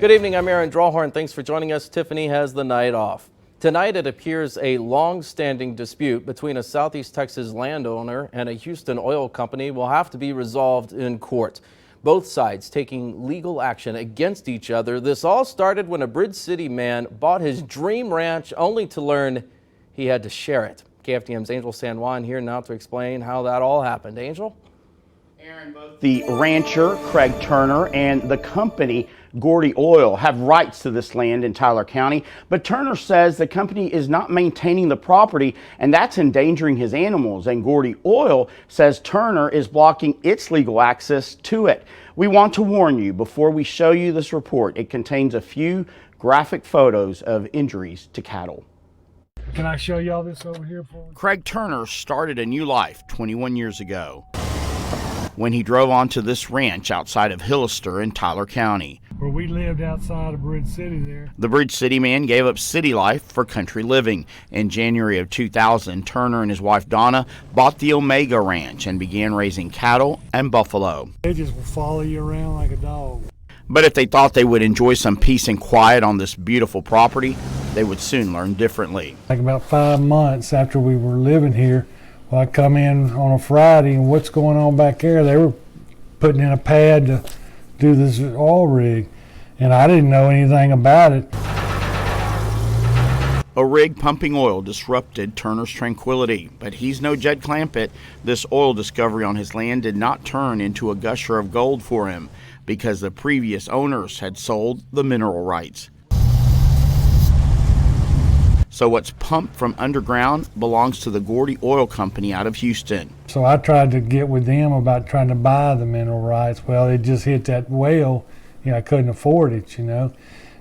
Good evening, I'm Aaron Drawhorn. Thanks for joining us. Tiffany has the night off. Tonight it appears a long-standing dispute between a Southeast Texas landowner and a Houston oil company will have to be resolved in court. Both sides taking legal action against each other. This all started when a Bridge City man bought his dream ranch only to learn he had to share it. KFDM's Angel San Juan here now to explain how that all happened. Angel? Aaron, both the rancher, Craig Turner, and the company, Gordy Oil, have rights to this land in Tyler County, but Turner says the company is not maintaining the property and that's endangering his animals, and Gordy Oil says Turner is blocking its legal access to it. We want to warn you before we show you this report. It contains a few graphic photos of injuries to cattle. Can I show y'all this over here for me? Craig Turner started a new life 21 years ago when he drove onto this ranch outside of Hillister in Tyler County. Where we lived outside of Bridge City there. The Bridge City man gave up city life for country living. In January of 2000, Turner and his wife Donna bought the Omega Ranch and began raising cattle and buffalo. They just will follow you around like a dog. But if they thought they would enjoy some peace and quiet on this beautiful property, they would soon learn differently. Like about 5 months after we were living here, well, I come in on a Friday, and what's going on back there? They were putting in a pad to do this oil rig, and I didn't know anything about it. A rig pumping oil disrupted Turner's tranquility, but he's no Jed Clampett. This oil discovery on his land did not turn into a gusher of gold for him because the previous owners had sold the mineral rights. So what's pumped from underground belongs to the Gordy Oil Company out of Houston. So I tried to get with them about trying to buy the mineral rights. Well, it just hit that well, I couldn't afford it,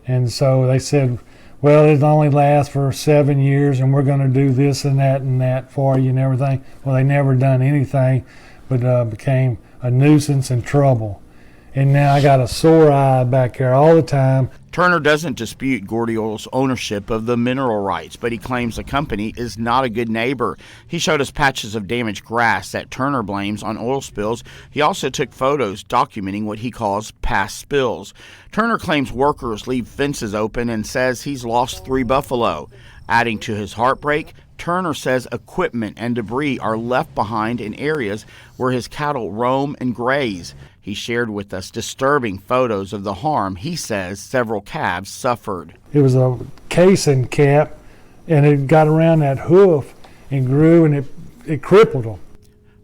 And so they said, well, it only lasts for 7 years and we're going to do this and that for you and everything. Well, they never done anything, but became a nuisance and trouble. And now I got a sore eye back there all the time. Turner doesn't dispute Gordy Oil's ownership of the mineral rights, but he claims the company is not a good neighbor. He showed us patches of damaged grass that Turner blames on oil spills. He also took photos documenting what he calls past spills. Turner claims workers leave fences open and says he's lost 3 buffalo. Adding to his heartbreak, Turner says equipment and debris are left behind in areas where his cattle roam and graze. He shared with us disturbing photos of the harm he says several calves suffered. It was a casing cap, and it got around that hoof and grew, and it crippled them.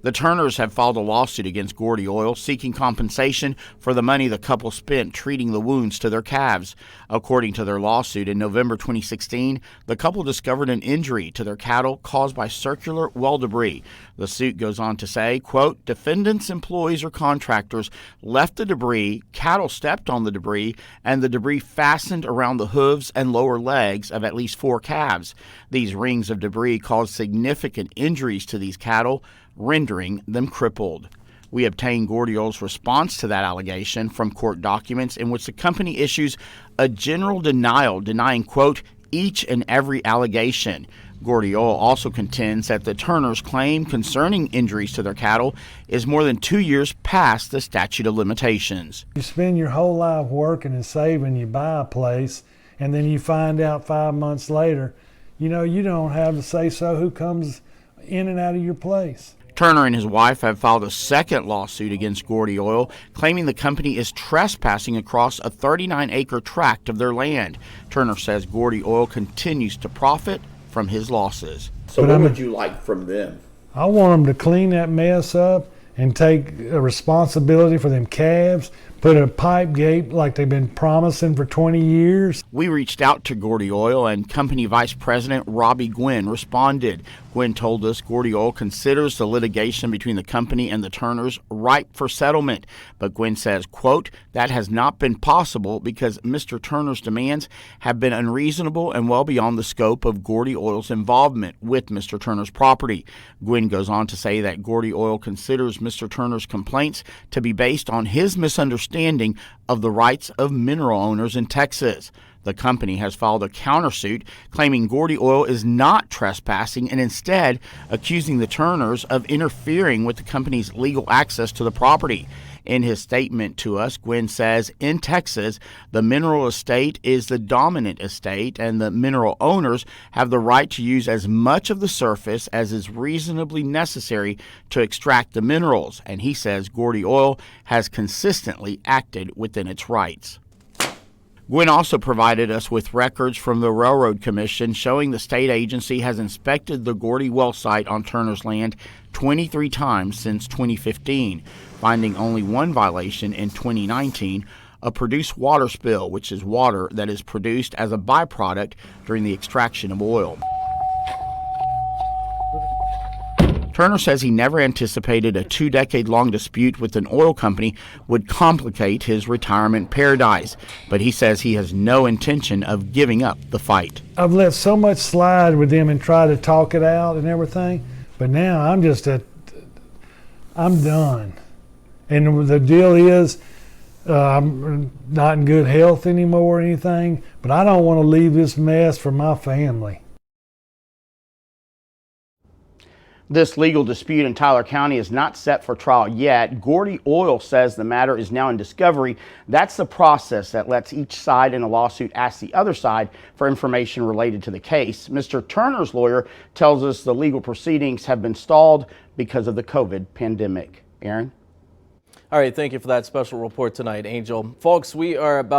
The Turners have filed a lawsuit against Gordy Oil seeking compensation for the money the couple spent treating the wounds to their calves. According to their lawsuit, in November 2016, the couple discovered an injury to their cattle caused by circular well debris. The suit goes on to say, quote, defendants, employees, or contractors left the debris, cattle stepped on the debris, and the debris fastened around the hooves and lower legs of at least 4 calves. These rings of debris caused significant injuries to these cattle, rendering them crippled. We obtained Gordy Oil's response to that allegation from court documents in which the company issues a general denial denying, quote, each and every allegation. Gordy Oil also contends that the Turners' claim concerning injuries to their cattle is more than 2 years past the statute of limitations. You spend your whole life working and saving, you buy a place, and then you find out 5 months later, you don't have to say so who comes in and out of your place. Turner and his wife have filed a second lawsuit against Gordy Oil, claiming the company is trespassing across a 39-acre tract of their land. Turner says Gordy Oil continues to profit from his losses. So what would you like from them? I want them to clean that mess up and take a responsibility for them calves, put a pipe gate like they've been promising for 20 years. We reached out to Gordy Oil, and company vice president Robbie Gwynn responded. Gwynn told us Gordy Oil considers the litigation between the company and the Turners ripe for settlement. But Gwynn says, quote, that has not been possible because Mr. Turner's demands have been unreasonable and well beyond the scope of Gordy Oil's involvement with Mr. Turner's property. Gwynn goes on to say that Gordy Oil considers Mr. Turner's complaints to be based on his misunderstanding of the rights of mineral owners in Texas. The company has filed a countersuit claiming Gordy Oil is not trespassing and instead accusing the Turners of interfering with the company's legal access to the property. In his statement to us, Gwynn says, in Texas, the mineral estate is the dominant estate, and the mineral owners have the right to use as much of the surface as is reasonably necessary to extract the minerals. And he says Gordy Oil has consistently acted within its rights. Gwynn also provided us with records from the Railroad Commission showing the state agency has inspected the Gordy well site on Turner's land 23 times since 2015, finding only one violation in 2019, a produced water spill, which is water that is produced as a byproduct during the extraction of oil. Turner says he never anticipated a 2-decade-long dispute with an oil company would complicate his retirement paradise, but he says he has no intention of giving up the fight. I've let so much slide with them and try to talk it out and everything, but now I'm done. And the deal is, I'm not in good health anymore or anything, but I don't want to leave this mess for my family. This legal dispute in Tyler County is not set for trial yet. Gordy Oil says the matter is now in discovery. That's the process that lets each side in a lawsuit ask the other side for information related to the case. Mr. Turner's lawyer tells us the legal proceedings have been stalled because of the COVID pandemic. Aaron? All right, thank you for that special report tonight, Angel. Folks, we are about